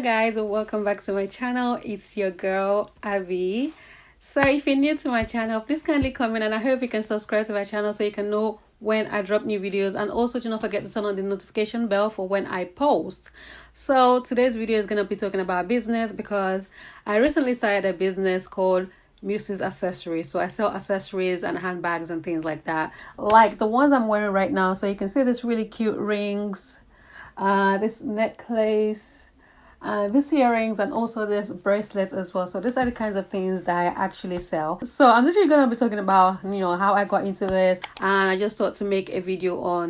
guys, and welcome back to my channel. It's your girl Abby. So if you're new to my channel, please kindly comment, and I hope you can subscribe to my channel so you can know when I drop new videos, and also do not forget to turn on the notification bell for when I post. So today's video is going to be talking about business, because I recently started a business called Muses Accessories. So I sell accessories and handbags and things like that, like the ones I'm wearing right now. So you can see this really cute rings, this necklace, these earrings, and also this bracelets as well. So these are the kinds of things that I actually sell. So I'm literally going to be talking about how I got into this, and I just thought to make a video on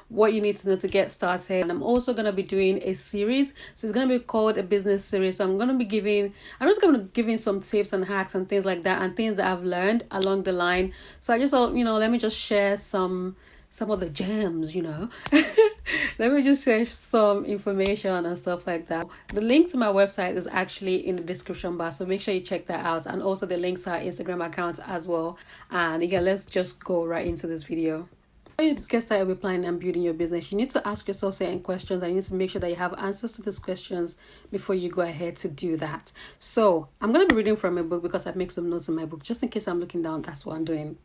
what you need to know to get started. And I'm also going to be doing a series, so it's going to be called a business series. So I'm just going to be giving some tips and hacks and things like that, and things that I've learned along the line. So I just thought let me just share some of the gems. Let me just share some information and stuff like that. The link to my website is actually in the description bar, so make sure you check that out, and also the links to our Instagram accounts as well. And yeah, let's just go right into this video. When you get started with planning and building your business, you need to ask yourself certain questions, and you need to make sure that you have answers to these questions before you go ahead to do that. So I'm going to be reading from a book, because I make some notes in my book just in case I'm looking down. That's what I'm doing.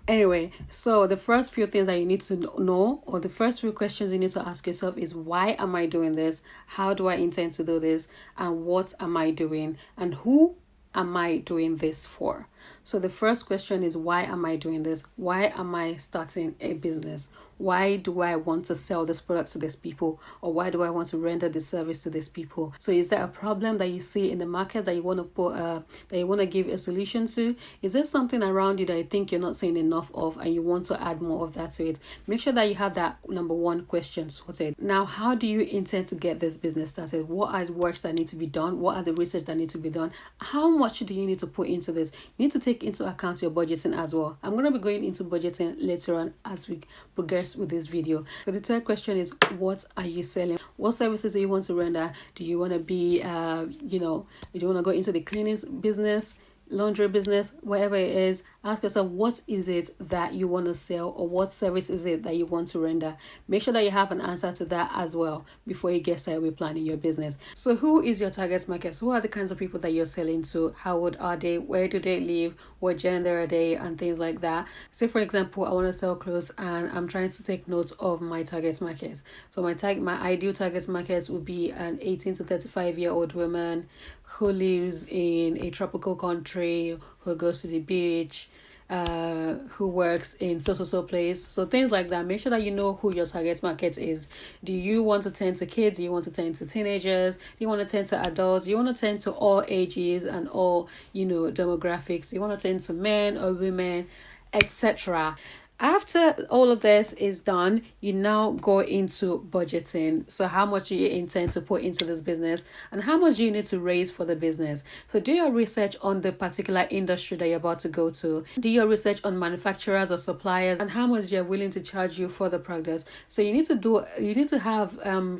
Anyway, so the first few things that you need to know, or the first few questions you need to ask yourself, is why am I doing this? How do I intend to do this? And what am I doing? And who am I doing this for? So the first question is, why am I doing this? Why am I starting a business? Why do I want to sell this product to these people? Or why do I want to render this service to these people? So is there a problem that you see in the market that you want to give a solution to? Is there something around you that you think you're not seeing enough of, and you want to add more of that to it? Make sure that you have that number one question sorted. Now, how do you intend to get this business started? What are the works that need to be done? What are the research that need to be done? How much do you need to put into this? You need to take into account your budgeting as well. I'm going to be going into budgeting later on as we progress with this video. So the third question is, what are you selling? What services do you want to render? Do you want to be do you want to go into the cleaning business, laundry business, whatever it is? Ask yourself, what is it that you want to sell, or what service is it that you want to render? Make sure that you have an answer to that as well before you get started with planning your business. So who is your target market? Who are the kinds of people that you're selling to? How old are they? Where do they live? What gender are they? And things like that. Say for example, I want to sell clothes, and I'm trying to take note of my target market. So my ideal target market would be an 18 to 35-year-old woman who lives in a tropical country, who goes to the beach, who works in so place. So things like that. Make sure that you know who your target market is. Do you want to tend to kids? Do you want to tend to teenagers? Do you want to tend to adults? Do you want to tend to all ages and all demographics? Do you want to tend to men or women, etc.? After all of this is done, you now go into budgeting. So how much do you intend to put into this business, and how much do you need to raise for the business? So do your research on the particular industry that you're about to go to. Do your research on manufacturers or suppliers, and how much they're willing to charge you for the products. So you need to have,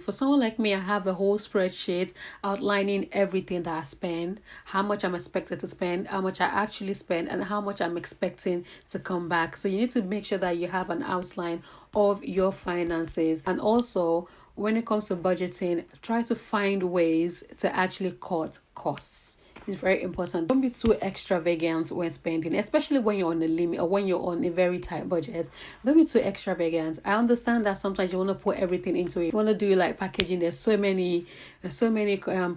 for someone like me, I have a whole spreadsheet outlining everything that I spend, how much I'm expected to spend, how much I actually spend, and how much I'm expecting to come back. So you need to make sure that you have an outline of your finances. And also, when it comes to budgeting, try to find ways to actually cut costs. It's very important. Don't be too extravagant when spending, especially when you're on a limit or when you're on a very tight budget. Don't be too extravagant. I understand that sometimes you want to put everything into it. You want to do like packaging. There's so many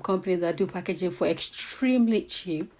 companies that do packaging for extremely cheap.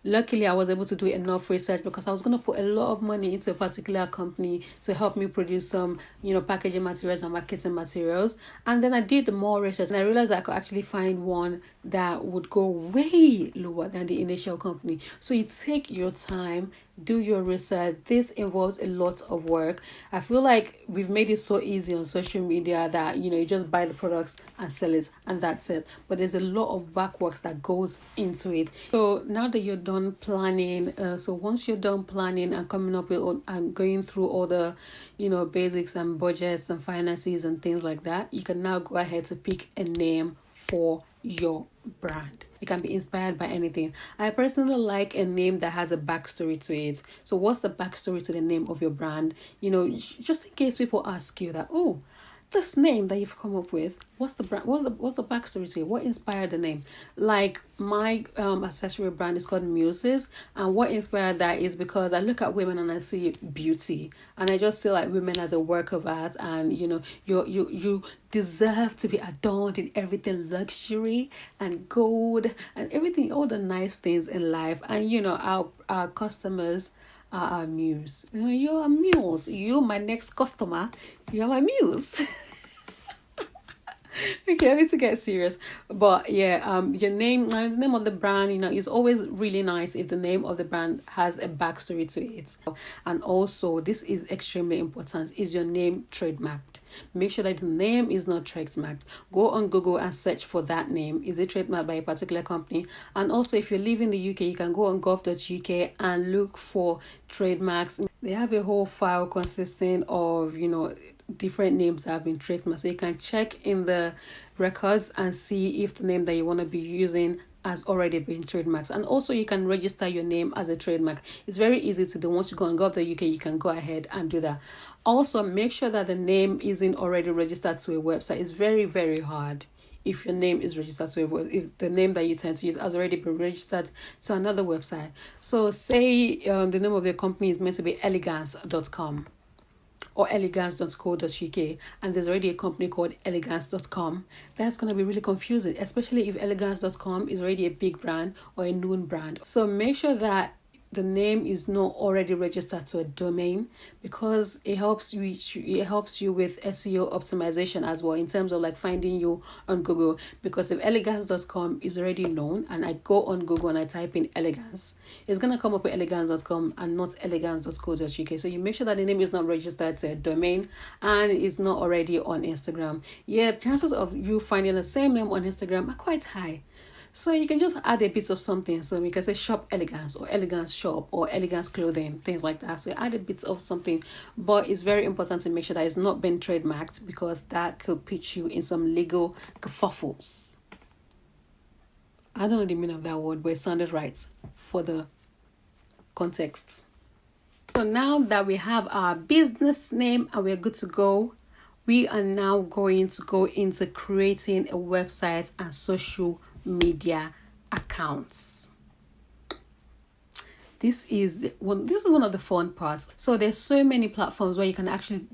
Luckily I was able to do enough research, because I was going to put a lot of money into a particular company to help me produce some packaging materials and marketing materials. And then I did more research, and I realized I could actually find one that would go way lower than the initial company. So you take your time, do your research. This involves a lot of work. I feel like we've made it so easy on social media that you just buy the products and sell it, and that's it. But there's a lot of back works that goes into it. So now that you're done planning, once you're done planning and coming up with and going through all the basics and budgets and finances and things like that, you can now go ahead to pick a name for your brand. It can be inspired by anything. I personally like a name that has a backstory to it. So what's the backstory to the name of your brand? Just in case people ask you that, oh, this name that you've come up with, what's the brand, what's the backstory to it, what inspired the name? Like my accessory brand is called Muses, and what inspired that is because I look at women and I see beauty, and I just see like women as a work of art, and you deserve to be adorned in everything luxury and gold and everything, all the nice things in life. And our customers are our muse. You're a muse. You, my next customer, you're my muse. Okay, I need to get serious. But yeah, your name, the name of the brand, is always really nice if the name of the brand has a backstory to it. And also, this is extremely important: is your name trademarked? Make sure that the name is not trademarked. Go on Google and search for that name. Is it trademarked by a particular company? And also, if you live in the UK, you can go on gov.uk and look for trademarks. They have a whole file consisting of different names that have been trademarked, so you can check in the records and see if the name that you want to be using has already been trademarked. And also, you can register your name as a trademark. It's very easy to do. Once you go on gov.uk, you can go ahead and do that. Also, make sure that the name isn't already registered to a website. It's very, very hard if your name is registered to if the name that you tend to use has already been registered to another website. So say the name of your company is meant to be elegance.com or elegance.co.uk, and there's already a company called elegance.com. That's going to be really confusing, especially if elegance.com is already a big brand or a known brand. So make sure that the name is not already registered to a domain, because it helps you with SEO optimization as well, in terms of like finding you on Google. Because if elegance.com is already known and I go on Google and I type in elegance, it's going to come up with elegance.com and not elegance.co.uk. So you make sure that the name is not registered to a domain and it's not already on Instagram. Yeah, chances of you finding the same name on Instagram are quite high. So you can just add a bit of something. So we can say shop elegance or elegance shop or elegance clothing, things like that. So add a bit of something, but it's very important to make sure that it's not been trademarked, because that could put you in some legal kerfuffles. I don't know the meaning of that word, but it sounded right for the context. So now that we have our business name and we're good to go, we are now going to go into creating a website and social media accounts. This is one of the fun parts. So there's so many platforms where you can actually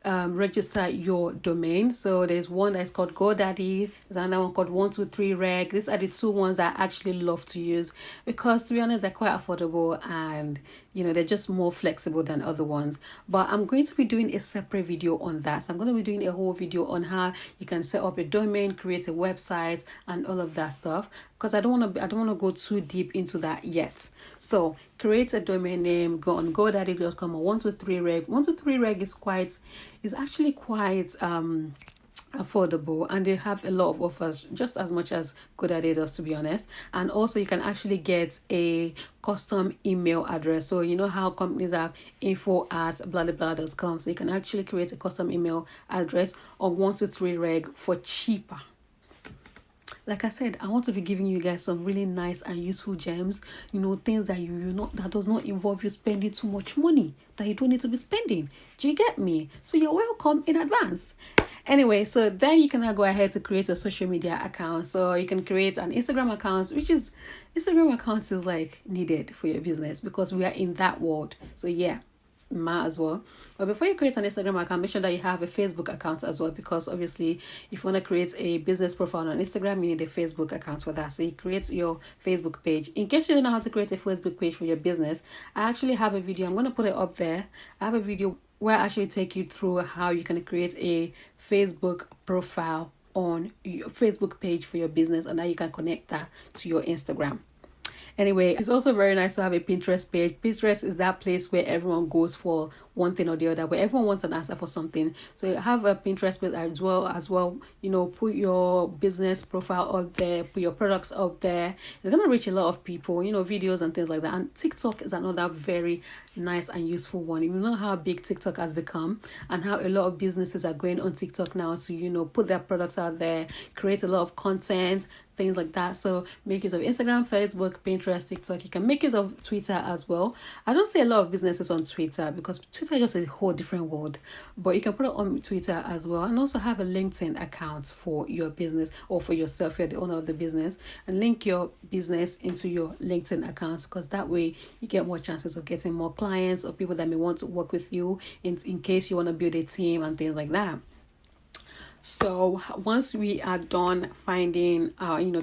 register your domain. So there's one that's called GoDaddy, there's another one called 123reg. These are the two ones that I actually love to use, because to be honest, they're quite affordable and they're just more flexible than other ones. But I'm going to be doing a separate video on that. So I'm going to be doing a whole video on how you can set up a domain, create a website, and all of that stuff, because I don't want to go too deep into that yet. So create a domain name, go on godaddy.com or 123reg. 123reg is actually quite affordable, and they have a lot of offers, just as much as GoDaddy does, to be honest. And also you can actually get a custom email address. So you know how companies have info@blah.com, so you can actually create a custom email address on 123reg for cheaper. Like I said, I want to be giving you guys some really nice and useful gems, things that that does not involve you spending too much money that you don't need to be spending. Do you get me? So you're welcome in advance. Anyway, so then you can now go ahead to create a social media account. So you can create an Instagram account, Instagram account is like needed for your business, because we are in that world. So yeah, might as well. But before you create an Instagram account, make sure that you have a Facebook account as well, because obviously if you want to create a business profile on Instagram, you need a Facebook account for that. So you create your Facebook page. In case you don't know how to create a Facebook page for your business, I actually have a video. I'm going to put it up there. I have a video where I actually take you through how you can create a Facebook profile on your Facebook page for your business, and now you can connect that to your Instagram. Anyway, it's also very nice to have a Pinterest page. Pinterest is that place where everyone goes for one thing or the other, where everyone wants an answer for something. So have a Pinterest page as well. Put your business profile up there, put your products up there. It's gonna reach a lot of people, videos and things like that. And TikTok is another very nice and useful one. You know how big TikTok has become, and how a lot of businesses are going on TikTok now to put their products out there, create a lot of content, things like that. So make use of Instagram, Facebook, Pinterest, TikTok. You can make use of Twitter as well. I don't see a lot of businesses on Twitter, because Twitter is just a whole different world, but you can put it on Twitter as well, and also have a LinkedIn account for your business or for yourself. You're the owner of the business, and link your business into your LinkedIn account, because that way you get more chances of getting more clients or people that may want to work with you in case you want to build a team and things like that. So once we are done finding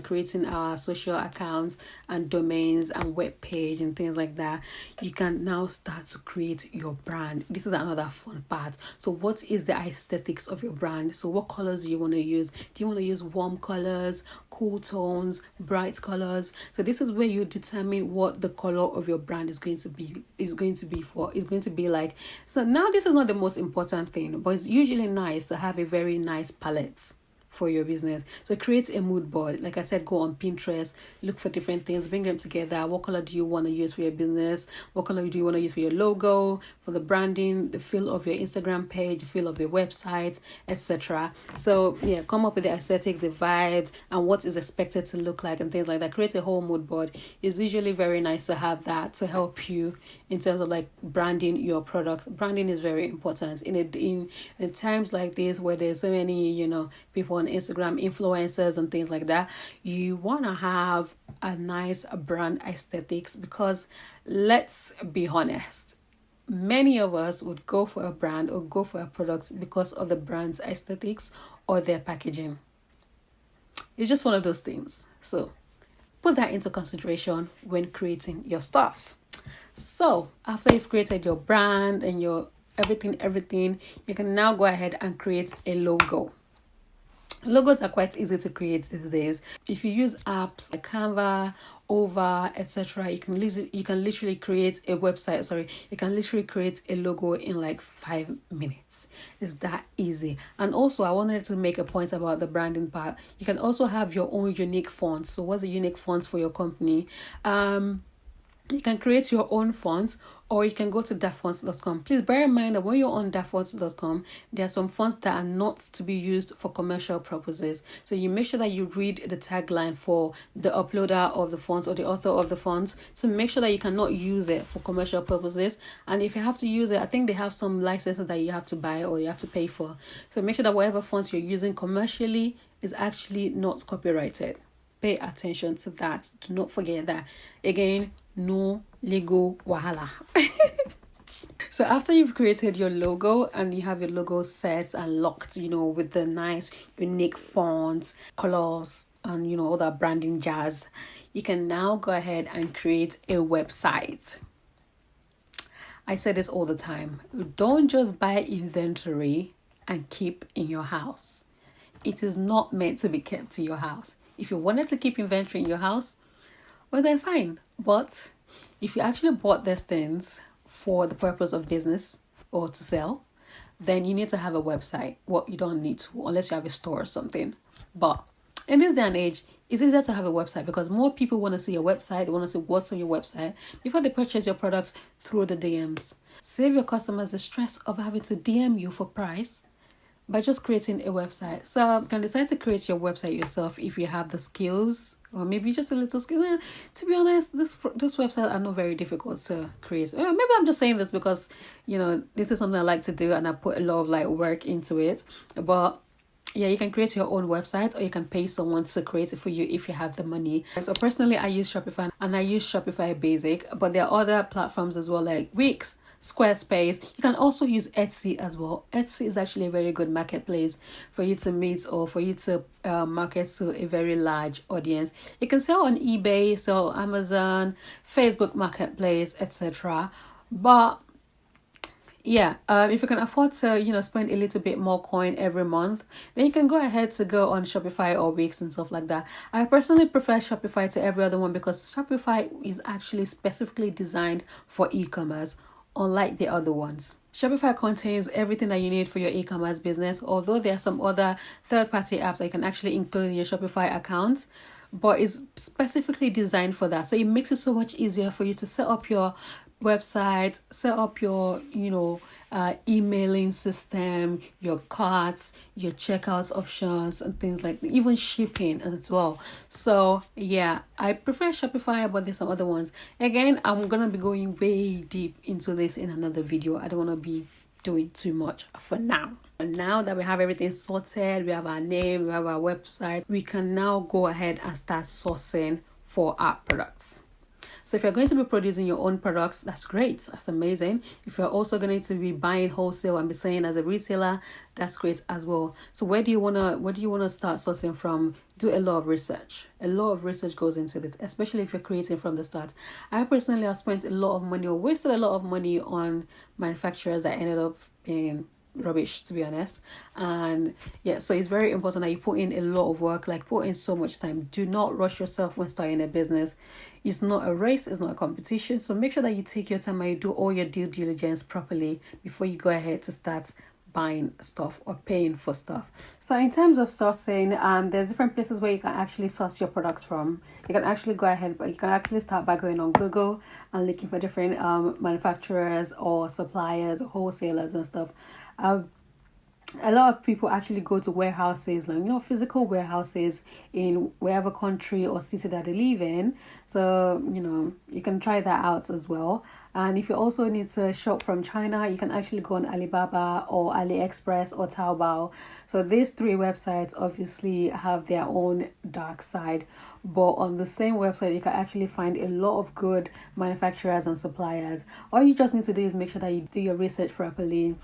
creating our social accounts and domains and web page and things like that, you can now start to create your brand. This is another fun part. So what is the aesthetics of your brand? So what colors do you want to use? Do you want to use warm colors, cool tones, bright colors? So this is where you determine what the color of your brand is going to be like. So now this is not the most important thing, but it's usually nice to have a very nice palette for your business. So create a mood board. Like I said, go on Pinterest, look for different things, bring them together. What color do you want to use for your business? What color do you want to use for your logo, for the branding, the feel of your Instagram page, the feel of your website, etc. So yeah, come up with the aesthetic, the vibes, and what is expected to look like and things like that. Create a whole mood board. It's usually very nice to have that to help you in terms of like branding your products. Branding is very important in times like this where there's so many people on Instagram, influencers and things like that. You want to have a nice brand aesthetics, because let's be honest, many of us would go for a brand or go for a product because of the brand's aesthetics or their packaging. It's just one of those things. So put that into consideration when creating your stuff. So after you've created your brand and your everything, you can now go ahead and create a logo. Logos are quite easy to create these days. If you use apps like Canva, Over, etc., you can literally create a website. You can literally create a logo in like 5 minutes. It's that easy. And also, I wanted to make a point about the branding part. You can also have your own unique fonts. So, what's the unique fonts for your company? You can create your own fonts, or you can go to dafonts.com. Please bear in mind that when you're on dafonts.com, there are some fonts that are not to be used for commercial purposes. So you make sure that you read the tagline for the uploader of the fonts or the author of the fonts, to make sure that you cannot use it for commercial purposes. And if you have to use it, I think they have some licenses that you have to buy or you have to pay for. So make sure that whatever fonts you're using commercially is actually not copyrighted. Pay attention to that. Do not forget that. Again, no legal wahala. So after you've created your logo and you have your logo set and locked, with the nice unique fonts, colors, and all that branding jazz, you can now go ahead and create a website. I say this all the time. Don't just buy inventory and keep in your house. It is not meant to be kept in your house. If you wanted to keep inventory in your house, well then fine. But if you actually bought these things for the purpose of business or to sell, then you need to have a website. Well, you don't need to, unless you have a store or something. But in this day and age, it's easier to have a website because more people want to see your website. They want to see what's on your website before they purchase your products through the DMs. Save your customers the stress of having to DM you for price by just creating a website. So you can decide to create your website yourself if you have the skills, or maybe just a little skill. And to be honest, this website are not very difficult to create. Maybe I'm just saying this because this is something I like to do and I put a lot of work into it. But yeah, you can create your own website, or you can pay someone to create it for you if you have the money. So personally, I use Shopify and I use Shopify Basic, but there are other platforms as well like Wix, Squarespace. You can also use Etsy as well. Etsy is actually a very good marketplace for you to meet or for you to market to a very large audience. You can sell on eBay, sell Amazon, Facebook Marketplace, etc. But yeah, if you can afford to spend a little bit more coin every month, then you can go ahead to go on Shopify or Wix and stuff like that. I personally prefer Shopify to every other one because Shopify is actually specifically designed for e-commerce, unlike the other ones. Shopify contains everything that you need for your e-commerce business, although there are some other third-party apps that you can actually include in your Shopify account, but it's specifically designed for that. So it makes it so much easier for you to set up your website, set up your emailing system, your carts, your checkout options, and things like that, even shipping as well. So yeah, I prefer Shopify, but there's some other ones. Again, I'm gonna be going way deep into this in another video. I don't want to be doing too much for now. And now that we have everything sorted, we have our name, we have our website, we can now go ahead and start sourcing for our products. So if you're going to be producing your own products, that's great. That's amazing. If you're also going to be buying wholesale and be selling as a retailer, that's great as well. So where do you wanna start sourcing from? Do a lot of research. A lot of research goes into this, especially if you're creating from the start. I personally have spent a lot of money or wasted a lot of money on manufacturers that ended up being rubbish, to be honest. And yeah, so it's very important that you put in a lot of work, like put in so much time. Do not rush yourself when starting a business. It's not a race, it's not a competition. So make sure that you take your time and you do all your due diligence properly before you go ahead to start buying stuff or paying for stuff. So in terms of sourcing, there's different places where you can actually source your products from. You can actually go ahead, but you can actually start by going on Google and looking for different manufacturers or suppliers or wholesalers and stuff. A lot of people actually go to warehouses, like physical warehouses in wherever country or city that they live in. So you can try that out as well. And if you also need to shop from China, you can actually go on Alibaba or AliExpress or Taobao. So these three websites obviously have their own dark side, but on the same website you can actually find a lot of good manufacturers and suppliers. All you just need to do is make sure that you do your research properly.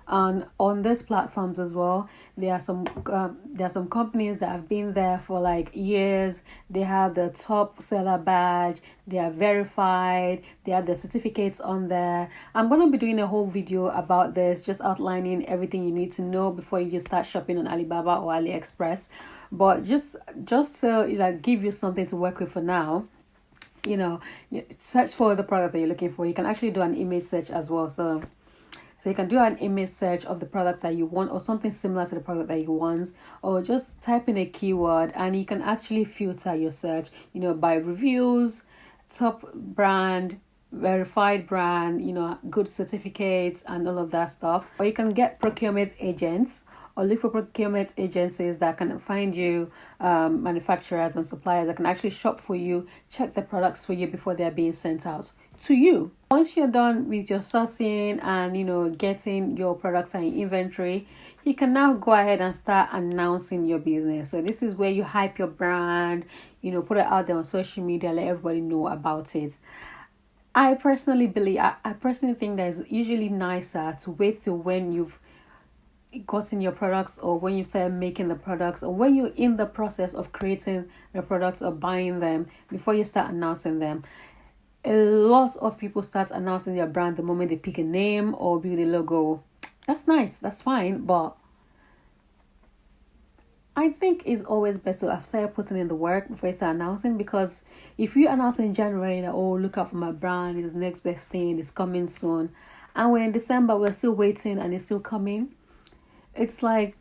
And on these platforms as well, there are some companies that have been there for like years. They have the top seller badge, they are verified, they have the certificates on there. I'm going to be doing a whole video about this, just outlining everything you need to know before you just start shopping on Alibaba or AliExpress. But just to give you something to work with for now, search for the products that you're looking for. You can actually do an image search as well. So you can do an image search of the products that you want or something similar to the product that you want, or just type in a keyword and you can actually filter your search, by reviews, top brand, verified brand, good certificates and all of that stuff. Or you can get procurement agents or look for procurement agencies that can find you manufacturers and suppliers that can actually shop for you, check the products for you before they're being sent out to you. Once you're done with your sourcing and getting your products and your inventory, you can now go ahead and start announcing your business. So this is where you hype your brand, put it out there on social media, let everybody know about it. I personally think that it's usually nicer to wait till when you've gotten your products or when you start making the products or when you're in the process of creating the products or buying them before you start announcing them. A lot of people start announcing their brand the moment they pick a name or build a logo. That's nice, that's fine, but I think it's always best to have started putting in the work before you start announcing, because if you announce in January that, look out for my brand, it's the next best thing, it's coming soon, and we're in December, we're still waiting and it's still coming, it's like,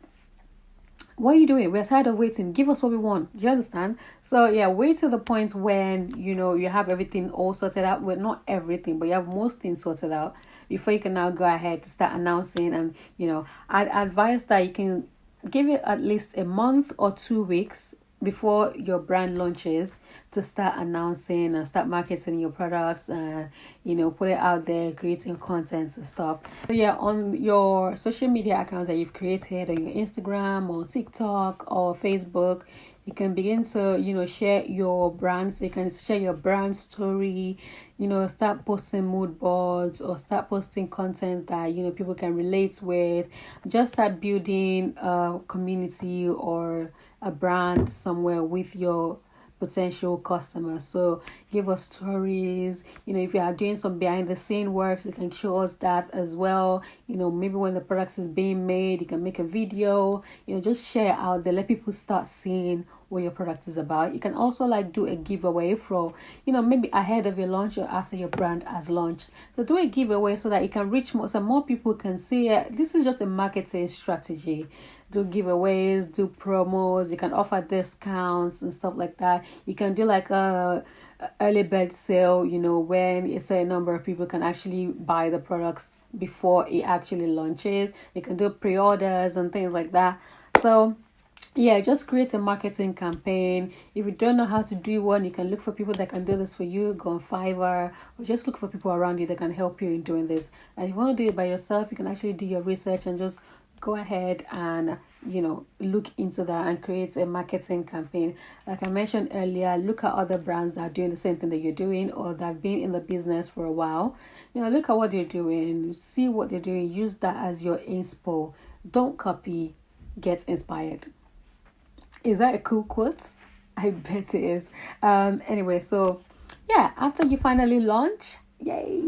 what are you doing? We're tired of waiting. Give us what we want. Do you understand? So yeah, wait till the point when you have everything all sorted out. Well, not everything, but you have most things sorted out before you can now go ahead to start announcing. And I'd advise that you can give it at least a month or 2 weeks before your brand launches to start announcing and start marketing your products and put it out there, creating content and stuff. So yeah, on your social media accounts that you've created on your Instagram or TikTok or Facebook, you can begin to share your brand. So you can share your brand story, start posting mood boards or start posting content that people can relate with. Just start building a community or a brand somewhere with your potential customers. So give us stories. If you are doing some behind the scene works, you can show us that as well. Maybe when the product is being made, you can make a video. Just share out there, let people start seeing what your product is about. You can also like do a giveaway for, maybe ahead of your launch or after your brand has launched. So do a giveaway so that it can reach more, so more people can see it. This is just a marketing strategy. Do giveaways, do promos. You can offer discounts and stuff like that. You can do like a early bird sale, when a certain number of people can actually buy the products before it actually launches. You can do pre-orders and things like that. So yeah, just create a marketing campaign. If you don't know how to do one, you can look for people that can do this for you. Go on Fiverr, or just look for people around you that can help you in doing this. And if you want to do it by yourself, you can actually do your research and just go ahead and look into that and create a marketing campaign. Like I mentioned earlier, look at other brands that are doing the same thing that you're doing or that have been in the business for a while. Look at what they're doing, see what they're doing, use that as your inspo. Don't copy, get inspired. Is that a cool quote? I bet it is. Anyway, so yeah, after you finally launch, yay!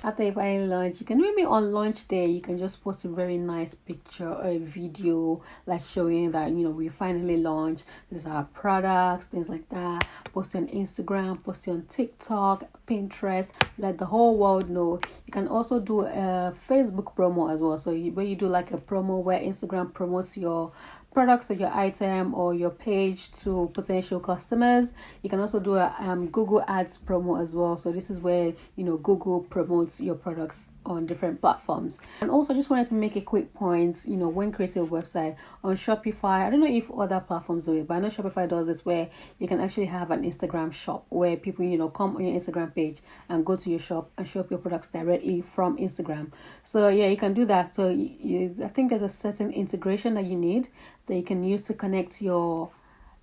After you finally launch, you can maybe on launch day, you can just post a very nice picture or a video like showing that, we finally launched. These are our products, things like that. Post it on Instagram, post it on TikTok, Pinterest, let the whole world know. You can also do a Facebook promo as well. So where you do like a promo where Instagram promotes your products or your item or your page to potential customers. You can also do a Google Ads promo as well. So this is where Google promotes your products on different platforms. And also just wanted to make a quick point, when creating a website on Shopify. I don't know if other platforms do it, but I know Shopify does this, where you can actually have an Instagram shop where people come on your Instagram page and go to your shop and shop your products directly from Instagram. So yeah, you can do that. So I think there's a certain integration that you need that you can use to connect your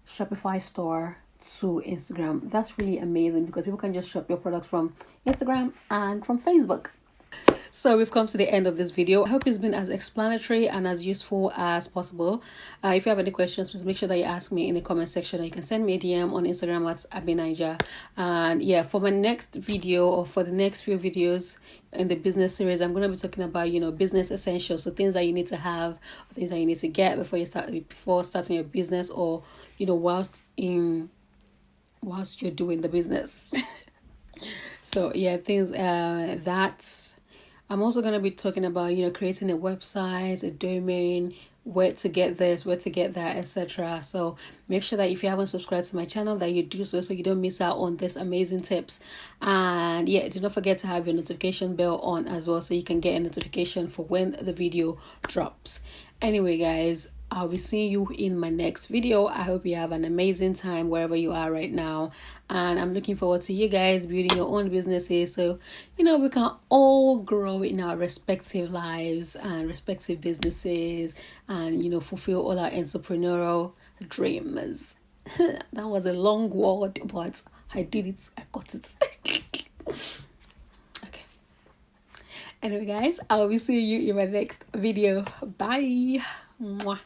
Shopify store to Instagram. That's really amazing because people can just shop your products from Instagram and from Facebook. So we've come to the end of this video. I hope it's been as explanatory and as useful as possible. If you have any questions, please make sure that you ask me in the comment section. You can send me a DM on Instagram at abinaija. And yeah, for my next video or for the next few videos in the business series, I'm going to be talking about business essentials, so things that you need to have, things that you need to get before starting your business, or whilst you're doing the business. So yeah, things that I'm also going to be talking about, creating a website, a domain, where to get this, where to get that, etc. So make sure that if you haven't subscribed to my channel, that you do so you don't miss out on this amazing tips. And yeah, do not forget to have your notification bell on as well, so you can get a notification for when the video drops. Anyway, guys, I'll be seeing you in my next video. I hope you have an amazing time wherever you are right now. And I'm looking forward to you guys building your own businesses, so we can all grow in our respective lives and respective businesses, and fulfill all our entrepreneurial dreams. That was a long word, but I did it. I got it. Okay. Anyway, guys, I'll be seeing you in my next video. Bye. Mwah.